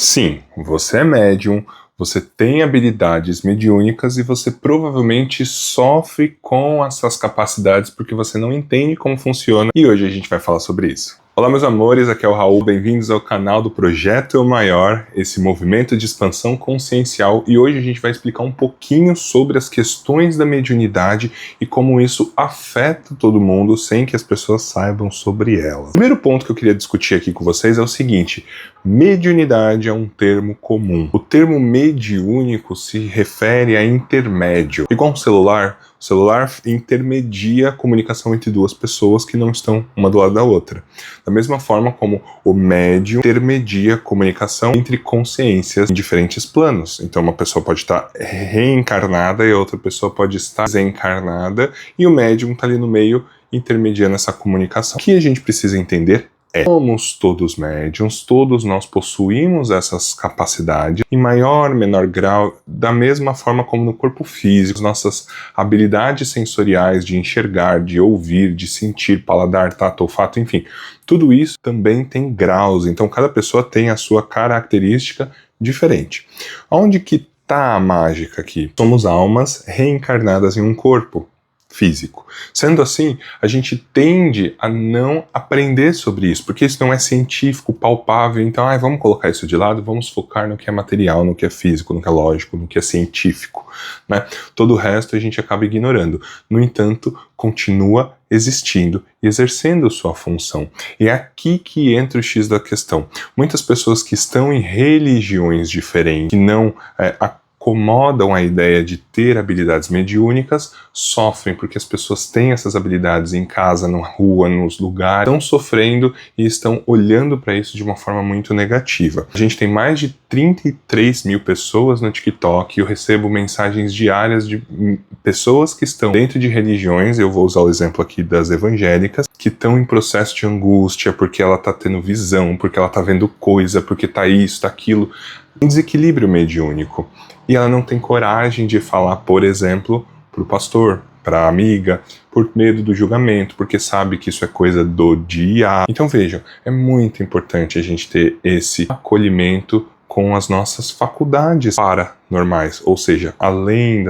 Sim, você é médium, você tem habilidades mediúnicas e você provavelmente sofre com essas capacidades porque você não entende como funciona, e hoje a gente vai falar sobre isso. Olá meus amores, aqui é o Raul, bem-vindos ao canal do Projeto Eu Maior, esse movimento de expansão consciencial, e hoje a gente vai explicar um pouquinho sobre as questões da mediunidade e como isso afeta todo mundo sem que as pessoas saibam sobre elas. O primeiro ponto que eu queria discutir aqui com vocês é o seguinte: mediunidade é um termo comum. O termo mediúnico se refere a intermédio. Igual um celular, o celular intermedia a comunicação entre duas pessoas que não estão uma do lado da outra. Da mesma forma como o médium intermedia a comunicação entre consciências em diferentes planos. Então uma pessoa pode estar reencarnada e a outra pessoa pode estar desencarnada e o médium está ali no meio intermediando essa comunicação. O que a gente precisa entender somos todos médiums, todos nós possuímos essas capacidades, em maior ou menor grau, da mesma forma como no corpo físico. Nossas habilidades sensoriais de enxergar, de ouvir, de sentir, paladar, tato, olfato, enfim, tudo isso também tem graus, então cada pessoa tem a sua característica diferente. Onde que está a mágica aqui? Somos almas reencarnadas em um corpo físico. Sendo assim, a gente tende a não aprender sobre isso, porque isso não é científico, palpável, então vamos colocar isso de lado, vamos focar no que é material, no que é físico, no que é lógico, no que é científico, né? Todo o resto a gente acaba ignorando. No entanto, continua existindo e exercendo sua função. E é aqui que entra o X da questão. Muitas pessoas que estão em religiões diferentes, que não acomodam a ideia de ter habilidades mediúnicas, sofrem porque as pessoas têm essas habilidades em casa, na rua, nos lugares, estão sofrendo e estão olhando para isso de uma forma muito negativa. A gente tem mais de 33 mil pessoas no TikTok, eu recebo mensagens diárias de pessoas que estão dentro de religiões, eu vou usar o exemplo aqui das evangélicas, que estão em processo de angústia porque ela está tendo visão, porque ela está vendo coisa, porque está isso, está aquilo, um desequilíbrio mediúnico. E ela não tem coragem de falar, por exemplo, para o pastor, para a amiga, por medo do julgamento, porque sabe que isso é coisa do diabo. Então vejam, é muito importante a gente ter esse acolhimento com as nossas faculdades paranormais, ou seja, além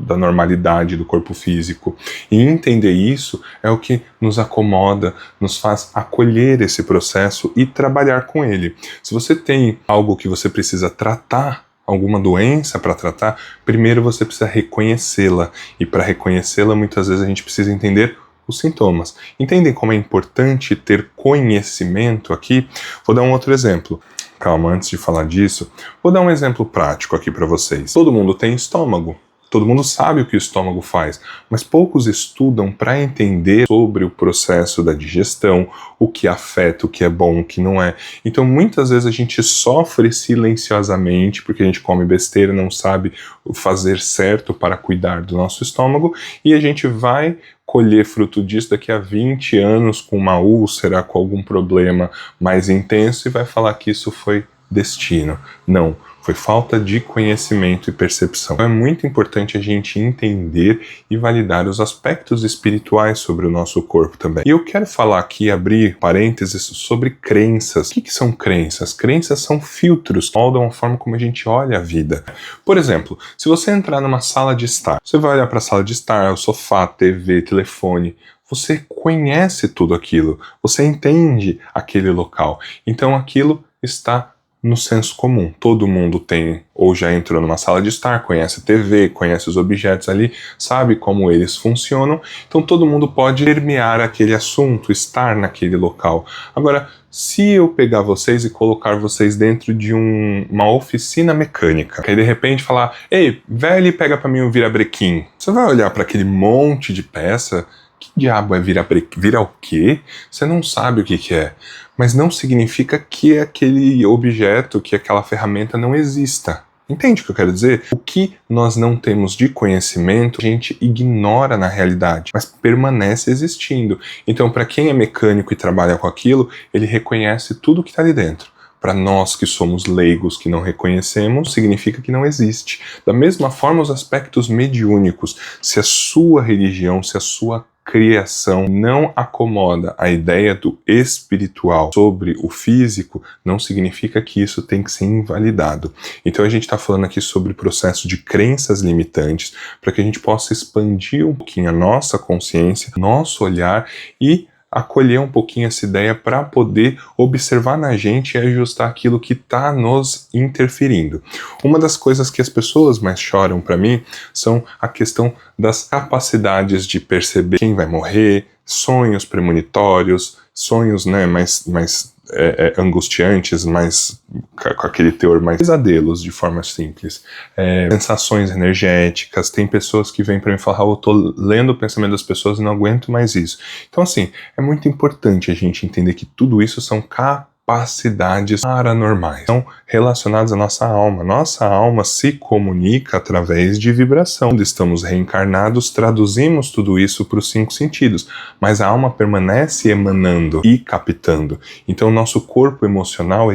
da normalidade do corpo físico. E entender isso é o que nos acomoda, nos faz acolher esse processo e trabalhar com ele. Se você tem algo que você precisa tratar, alguma doença para tratar, primeiro você precisa reconhecê-la. E para reconhecê-la, muitas vezes a gente precisa entender os sintomas. Entendem como é importante ter conhecimento aqui? Vou dar um outro exemplo. Calma, antes de falar disso, vou dar um exemplo prático aqui para vocês. Todo mundo tem estômago. Todo mundo sabe o que o estômago faz, mas poucos estudam para entender sobre o processo da digestão, o que afeta, o que é bom, o que não é. Então muitas vezes a gente sofre silenciosamente porque a gente come besteira, não sabe fazer certo para cuidar do nosso estômago, e a gente vai colher fruto disso daqui a 20 anos com uma úlcera, com algum problema mais intenso, e vai falar que isso foi destino. Não, foi falta de conhecimento e percepção. Então é muito importante a gente entender e validar os aspectos espirituais sobre o nosso corpo também. E eu quero falar aqui, abrir parênteses, sobre crenças. O que são crenças? Crenças são filtros que moldam a forma como a gente olha a vida. Por exemplo, se você entrar numa sala de estar, você vai olhar para a sala de estar, o sofá, TV, telefone, você conhece tudo aquilo, você entende aquele local. Então aquilo está no senso comum. Todo mundo tem, ou já entrou numa sala de estar, conhece a TV, conhece os objetos ali, sabe como eles funcionam, então todo mundo pode permear aquele assunto, estar naquele local. Agora, se eu pegar vocês e colocar vocês dentro de uma oficina mecânica, aí de repente falar, ei, velho, pega pra mim um virabrequim, você vai olhar para aquele monte de peça. Que diabo é virabrequim? Vira o quê? Você não sabe o que é. Mas não significa que aquele objeto, que aquela ferramenta não exista. Entende o que eu quero dizer? O que nós não temos de conhecimento, a gente ignora na realidade, mas permanece existindo. Então, para quem é mecânico e trabalha com aquilo, ele reconhece tudo que está ali dentro. Para nós que somos leigos, que não reconhecemos, significa que não existe. Da mesma forma, os aspectos mediúnicos. Se a sua religião, se a sua criação não acomoda a ideia do espiritual sobre o físico, não significa que isso tem que ser invalidado. Então a gente está falando aqui sobre o processo de crenças limitantes, para que a gente possa expandir um pouquinho a nossa consciência, nosso olhar e acolher um pouquinho essa ideia para poder observar na gente e ajustar aquilo que está nos interferindo. Uma das coisas que as pessoas mais choram para mim são a questão das capacidades de perceber quem vai morrer, sonhos premonitórios, sonhos, né, mais angustiantes, mais com aquele teor mais pesadelos, de forma simples, sensações energéticas. Tem pessoas que vêm para mim falar, eu tô lendo o pensamento das pessoas e não aguento mais isso. Então assim, é muito importante a gente entender que tudo isso são capacidades paranormais, são relacionadas à nossa alma. Nossa alma se comunica através de vibração. Quando estamos reencarnados, traduzimos tudo isso para os 5 sentidos, mas a alma permanece emanando e captando. Então o nosso corpo emocional,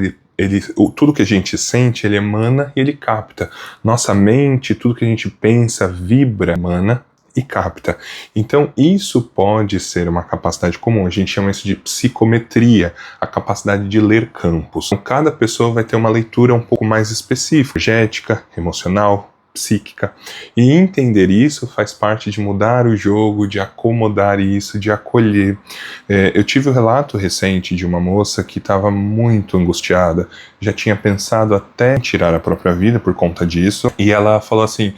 tudo que a gente sente, ele emana e ele capta. Nossa mente, tudo que a gente pensa, vibra, emana e capta. Então isso pode ser uma capacidade comum, a gente chama isso de psicometria, a capacidade de ler campos. Então, cada pessoa vai ter uma leitura um pouco mais específica, energética, emocional, psíquica, e entender isso faz parte de mudar o jogo, de acomodar isso, de acolher. Eu tive um relato recente de uma moça que estava muito angustiada, já tinha pensado até em tirar a própria vida por conta disso, e ela falou assim,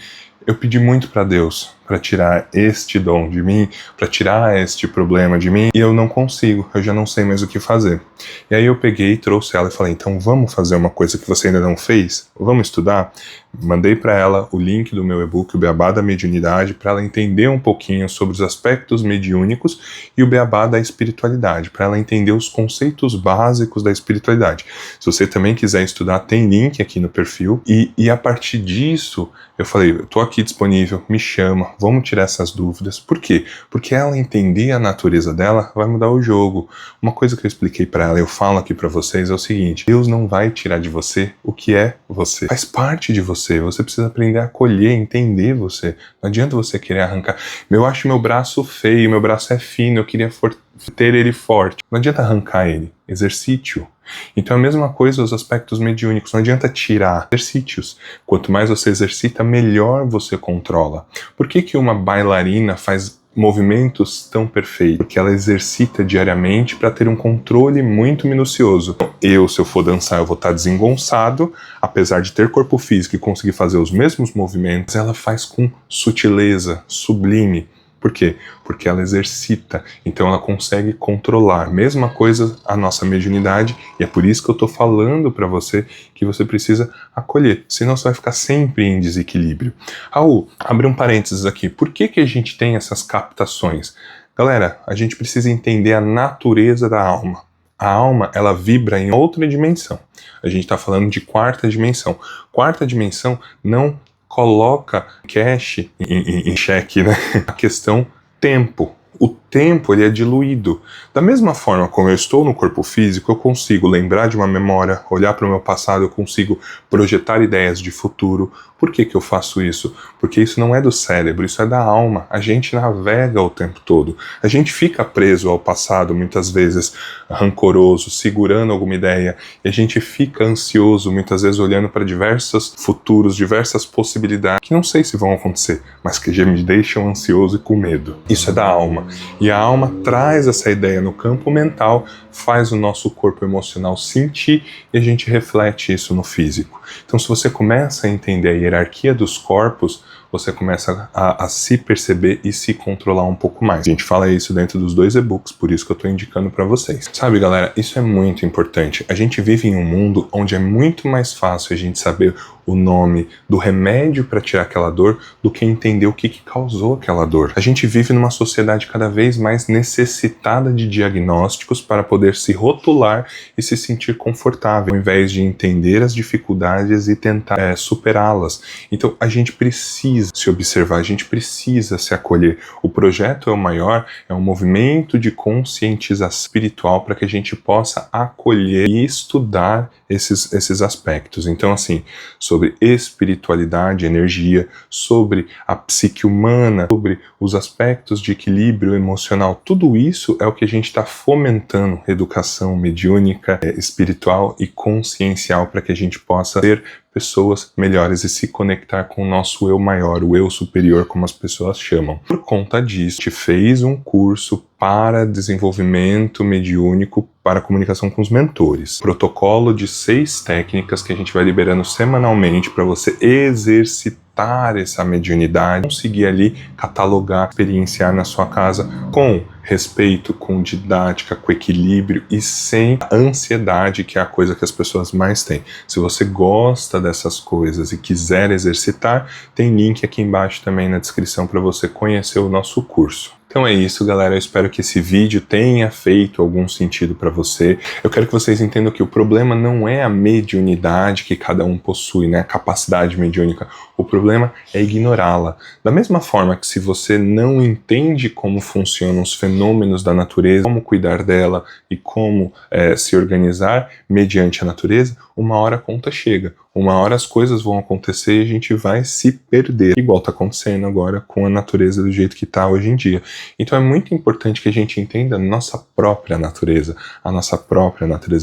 eu pedi muito para Deus para tirar este dom de mim, para tirar este problema de mim, e eu não consigo, eu já não sei mais o que fazer. E aí eu peguei, trouxe ela e falei, então vamos fazer uma coisa que você ainda não fez? Vamos estudar? Mandei para ela o link do meu e-book, o Beabá da Mediunidade, para ela entender um pouquinho sobre os aspectos mediúnicos e o Beabá da espiritualidade, para ela entender os conceitos básicos da espiritualidade. Se você também quiser estudar, tem link aqui no perfil, e a partir disso, eu falei, eu tô aqui disponível, me chama, vamos tirar essas dúvidas. Por quê? Porque ela entender a natureza dela vai mudar o jogo. Uma coisa que eu expliquei para ela, eu falo aqui para vocês, é o seguinte, Deus não vai tirar de você o que é você. Faz parte de você, você precisa aprender a acolher, entender você. Não adianta você querer arrancar. Eu acho meu braço feio, meu braço é fino, eu queria ter ele forte. Não adianta arrancar ele, exercite-o. Então a mesma coisa os aspectos mediúnicos, não adianta tirar exercícios. Quanto mais você exercita, melhor você controla. Por que uma bailarina faz movimentos tão perfeitos? Porque ela exercita diariamente para ter um controle muito minucioso. Se eu for dançar, eu vou estar desengonçado, apesar de ter corpo físico e conseguir fazer os mesmos movimentos, ela faz com sutileza, sublime. Por quê? Porque ela exercita, então ela consegue controlar. Mesma coisa a nossa mediunidade, e é por isso que eu estou falando para você que você precisa acolher, senão você vai ficar sempre em desequilíbrio. Raul, abre um parênteses aqui, por que a gente tem essas captações? Galera, a gente precisa entender a natureza da alma. A alma, ela vibra em outra dimensão. A gente está falando de 4ª dimensão. 4ª dimensão não coloca cash em xeque, né? A questão tempo. O tempo, ele é diluído. Da mesma forma como eu estou no corpo físico, eu consigo lembrar de uma memória, olhar para o meu passado, eu consigo projetar ideias de futuro. Por que eu faço isso? Porque isso não é do cérebro, isso é da alma. A gente navega o tempo todo. A gente fica preso ao passado, muitas vezes rancoroso, segurando alguma ideia, e a gente fica ansioso, muitas vezes olhando para diversos futuros, diversas possibilidades, que não sei se vão acontecer, mas que já me deixam ansioso e com medo. Isso é da alma. E a alma traz essa ideia no campo mental, faz o nosso corpo emocional sentir e a gente reflete isso no físico. Então, se você começa a entender a hierarquia dos corpos, você começa a se perceber e se controlar um pouco mais. A gente fala isso dentro dos 2 e-books, por isso que eu estou indicando para vocês. Sabe, galera, isso é muito importante. A gente vive em um mundo onde é muito mais fácil a gente saber o nome do remédio para tirar aquela dor do que entender o que causou aquela dor. A gente vive numa sociedade cada vez mais necessitada de diagnósticos para poder se rotular e se sentir confortável, ao invés de entender as dificuldades e tentar superá-las. Então a gente precisa precisa se observar, a gente precisa se acolher. O projeto É o Maior é um movimento de conscientização espiritual para que a gente possa acolher e estudar esses aspectos. Então, assim, sobre espiritualidade, energia, sobre a psique humana, sobre os aspectos de equilíbrio emocional, tudo isso é o que a gente está fomentando, educação mediúnica, espiritual e consciencial, para que a gente possa ser pessoas melhores e se conectar com o nosso eu maior, o eu superior, como as pessoas chamam. Por conta disso, a gente fez um curso para desenvolvimento mediúnico para comunicação com os mentores. Protocolo de 6 técnicas que a gente vai liberando semanalmente para você exercitar essa mediunidade, conseguir ali catalogar, experienciar na sua casa com respeito, com didática, com equilíbrio e sem ansiedade, que é a coisa que as pessoas mais têm. Se você gosta dessas coisas e quiser exercitar, tem link aqui embaixo também na descrição para você conhecer o nosso curso. Então é isso, galera. Eu espero que esse vídeo tenha feito algum sentido para você. Eu quero que vocês entendam que o problema não é a mediunidade que cada um possui, né? A capacidade mediúnica. O problema é ignorá-la. Da mesma forma que se você não entende como funcionam os fenômenos da natureza, como cuidar dela e como se organizar mediante a natureza, uma hora a conta chega. Uma hora as coisas vão acontecer e a gente vai se perder. Igual está acontecendo agora com a natureza do jeito que está hoje em dia. Então é muito importante que a gente entenda a nossa própria natureza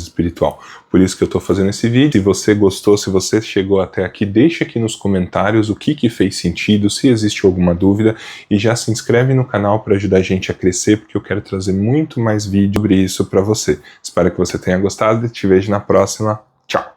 espiritual. Por isso que eu estou fazendo esse vídeo. Se você gostou, se você chegou até aqui, deixa aqui nos comentários o que fez sentido, se existe alguma dúvida, e já se inscreve no canal para ajudar a gente a crescer, porque eu quero trazer muito mais vídeos sobre isso para você. Espero que você tenha gostado e te vejo na próxima. Tchau!